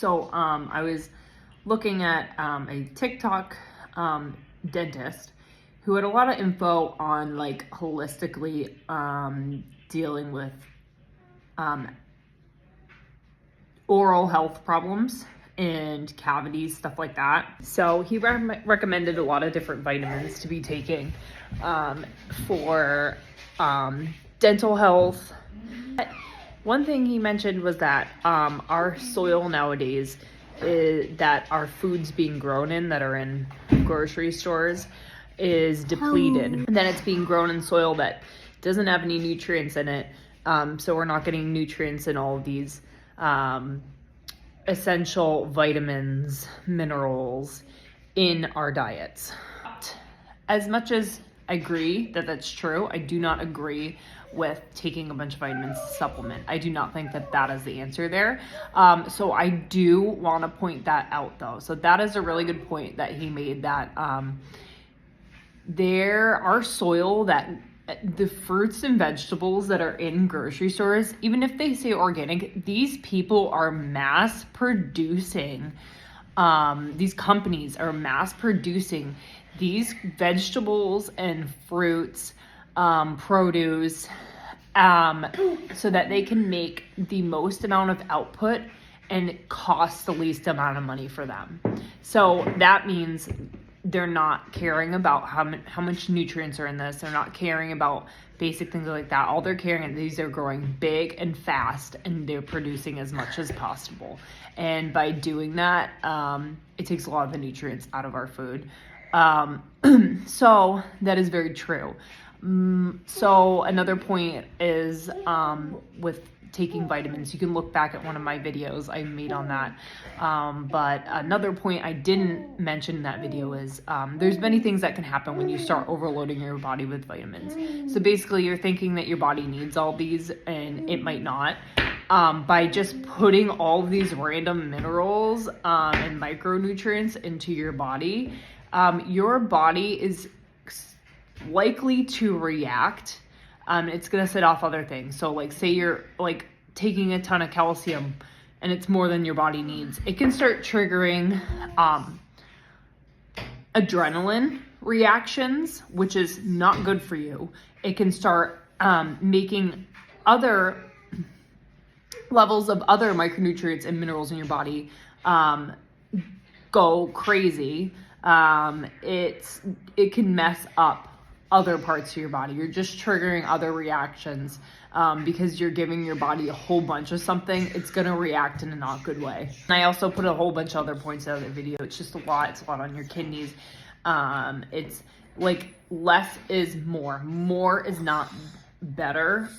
So I was looking at a TikTok dentist who had a lot of info on like holistically dealing with oral health problems and cavities, stuff like that. So he recommended a lot of different vitamins to be taking for dental health. One thing he mentioned was that our soil nowadays, that our food's being grown in, that are in grocery stores, is depleted. And then it's being grown in soil that doesn't have any nutrients in it. So we're not getting nutrients in all of these essential vitamins, minerals in our diets. As much as I agree that that's true, I do not agree with taking a bunch of vitamins to supplement. I do not think that that is the answer there. So I do want to point that out though. So that is a really good point that he made, that there are soil that the fruits and vegetables that are in grocery stores, even if they say organic, these people are mass producing, these companies are mass producing these vegetables and fruits, produce, so that they can make the most amount of output and it costs the least amount of money for them. So that means they're not caring about how much nutrients are in this. They're not caring about basic things like that. All they're caring is these are growing big and fast, and they're producing as much as possible. And by doing that, it takes a lot of the nutrients out of our food. So that is very true. So another point is with taking vitamins. You can look back at one of my videos I made on that. But another point I didn't mention in that video is there's many things that can happen when you start overloading your body with vitamins. So basically you're thinking that your body needs all these and it might not. By just putting all of these random minerals and micronutrients into your body is likely to react. It's going to set off other things. So like say you're like taking a ton of calcium and it's more than your body needs. It can start triggering adrenaline reactions, which is not good for you. It can start making other levels of other micronutrients and minerals in your body go crazy. It can mess up other parts of your body. You're just triggering other reactions because you're giving your body a whole bunch of something. It's going to react in a not good way. And I also put a whole bunch of other points out of the video. It's just a lot. It's a lot on your kidneys. It's like less is more. More is not better.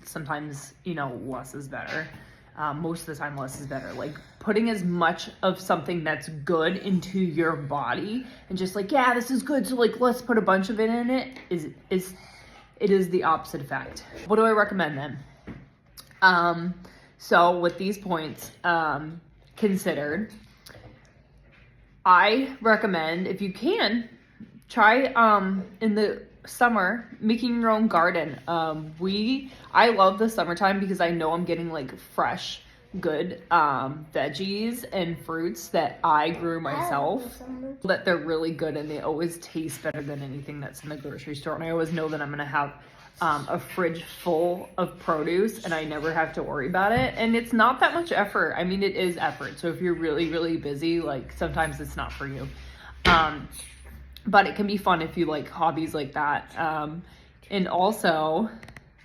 Sometimes, less is better. Most of the time, less is better. Like putting as much of something that's good into your body and just like, yeah, this is good, so like let's put a bunch of it in it is the opposite effect. What do I recommend then? So with these points considered, I recommend, if you can, try in the summer making your own garden. I love the summertime because I know I'm getting like fresh, good veggies and fruits that I grew myself, that they're really good and they always taste better than anything that's in the grocery store. And I always know that I'm gonna have a fridge full of produce and I never have to worry about it. And it's not that much effort. I mean, it is effort. So if you're really, really busy, like sometimes it's not for you. But it can be fun if you like hobbies like that. And also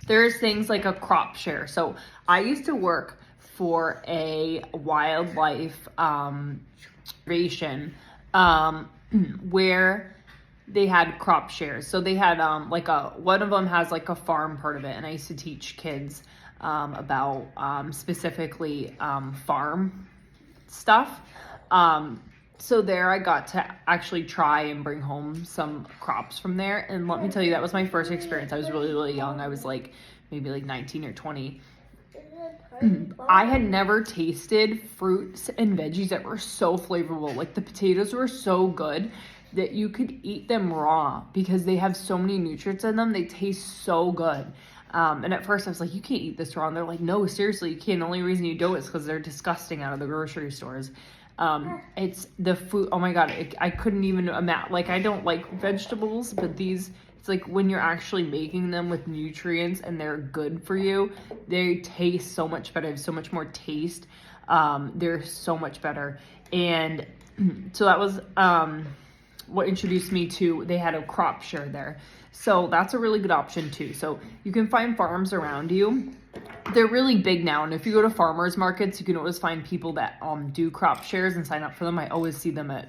there's things like a crop share. So I used to work for a wildlife conservation where they had crop shares. So they had one of them has like a farm part of it. And I used to teach kids about specifically farm stuff. So there I got to actually try and bring home some crops from there. And let me tell you, that was my first experience. I was really, really young. I was like maybe like 19 or 20. I had never tasted fruits and veggies that were so flavorful. Like the potatoes were so good that you could eat them raw because they have so many nutrients in them. They taste so good. And at first I was like, you can't eat this raw. And they're like, no, seriously, you can't. The only reason you do it is because they're disgusting out of the grocery stores. It's the food. Oh my God. I couldn't even imagine, like, I don't like vegetables, but these, it's like when you're actually making them with nutrients and they're good for you, they taste so much better. They have so much more taste. They're so much better. And so that was, what introduced me to, they had a crop share there. So that's a really good option too. So you can find farms around you. They're really big now. And if you go to farmers markets, you can always find people that do crop shares and sign up for them. I always see them at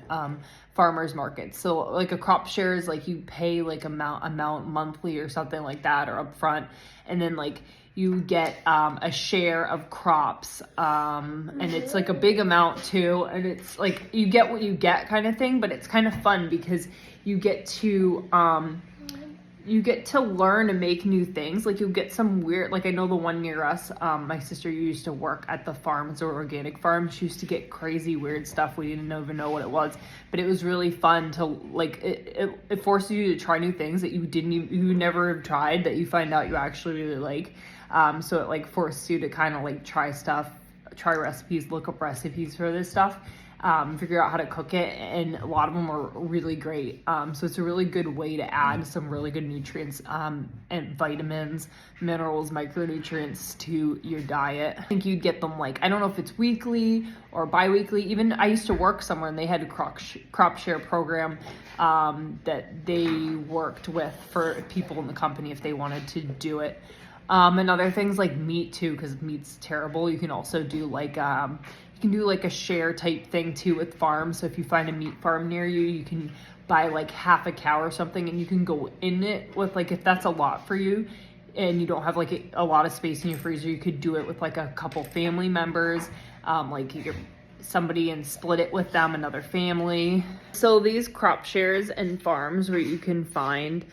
farmers markets. So like a crop share is like you pay like amount monthly or something like that, or upfront. And then like you get a share of crops, and it's like a big amount too, and it's like you get what you get kind of thing, but it's kind of fun because you get to learn and make new things. Like you'll get some weird, like I know the one near us, my sister used to work at the farms or organic farm. She used to get crazy weird stuff. We didn't even know what it was, but it was really fun to like, it forces you to try new things that you never have tried, that you find out you actually really like. So it like forces you to kind of like try recipes, look up recipes for this stuff, figure out how to cook it. And a lot of them are really great. So it's a really good way to add some really good nutrients, and vitamins, minerals, micronutrients to your diet. I think you'd get them like, I don't know if it's weekly or bi-weekly. Even I used to work somewhere and they had a crop share program, that they worked with for people in the company if they wanted to do it. And other things like meat too, because meat's terrible. You can also do like, you can do like a share type thing too with farms. So if you find a meat farm near you, you can buy like half a cow or something, and you can go in it with like, if that's a lot for you and you don't have like a lot of space in your freezer, you could do it with like a couple family members, like you're somebody, and split it with them, another family. So these crop shares and farms where you can find,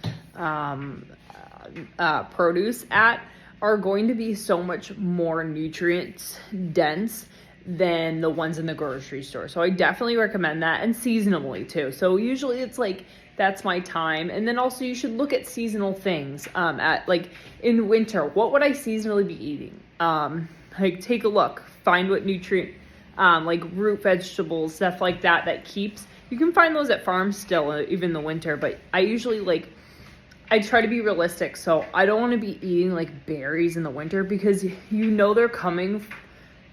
produce at are going to be so much more nutrients dense than the ones in the grocery store. So I definitely recommend that, and seasonally too. So usually it's like, that's my time. And then also you should look at seasonal things, at like in winter, what would I seasonally be eating? Like take a look, find what nutrient, like root vegetables, stuff like that keeps, you can find those at farms still, even in the winter, but I usually I try to be realistic. So I don't want to be eating like berries in the winter, because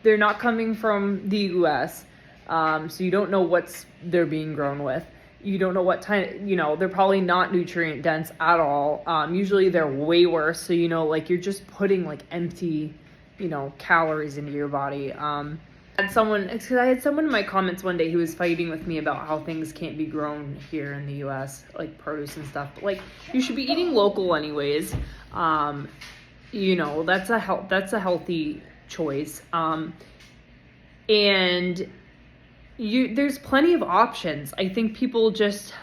they're not coming from the US. So you don't know what's they're being grown with. You don't know what time, they're probably not nutrient dense at all. Usually they're way worse. So, like you're just putting like empty, calories into your body. I had someone in my comments one day who was fighting with me about how things can't be grown here in the US, like produce and stuff. But like, you should be eating local anyways. That's a healthy choice. And there's plenty of options. I think people just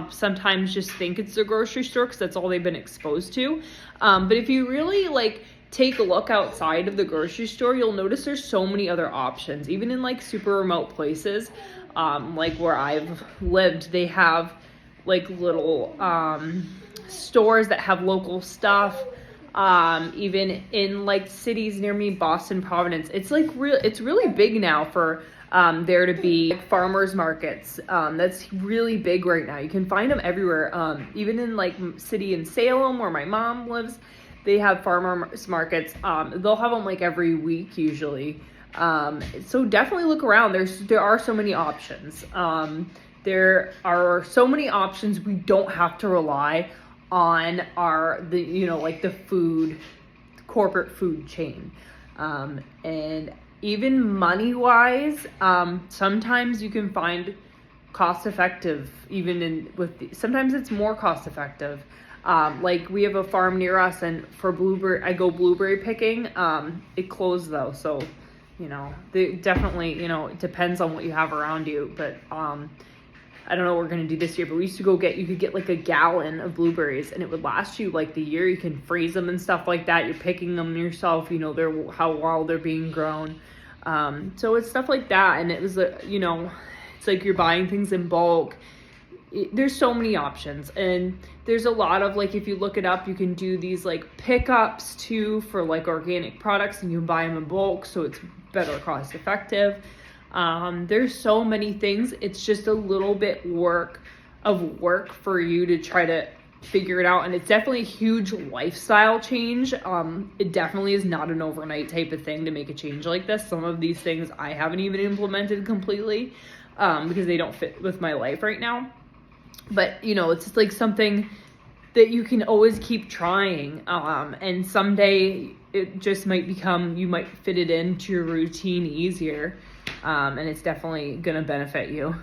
sometimes just think it's the grocery store because that's all they've been exposed to. But if you really like take a look outside of the grocery store, you'll notice there's so many other options, even in like super remote places. Like where I've lived, they have like little stores that have local stuff. Even in like cities near me, Boston, Providence, it's like it's really big now for there to be farmers markets. That's really big right now. You can find them everywhere. Even in like city in Salem where my mom lives, they have farmers markets. They'll have them like every week usually. So definitely look around. There are so many options. There are so many options. We don't have to rely on the corporate food chain. And even money wise, sometimes you can find cost effective, sometimes it's more cost effective. Like we have a farm near us, and for I go blueberry picking. It closed though. So, they definitely, it depends on what you have around you, but, I don't know what we're going to do this year, but we used to you could get like a gallon of blueberries and it would last you like the year. You can freeze them and stuff like that. You're picking them yourself, how well they're being grown. So it's stuff like that. And it was, it's like you're buying things in bulk. there's so many options, and there's a lot of, like, if you look it up, you can do these like pickups too for like organic products, and you buy them in bulk, so it's better cost effective. There's so many things. It's just a little bit work for you to try to figure it out, and it's definitely a huge lifestyle change. It definitely is not an overnight type of thing to make a change like this. Some of these things I haven't even implemented completely because they don't fit with my life right now. But, you know, it's just like something that you can always keep trying. And someday it just might become, you might fit it into your routine easier. And it's definitely going to benefit you.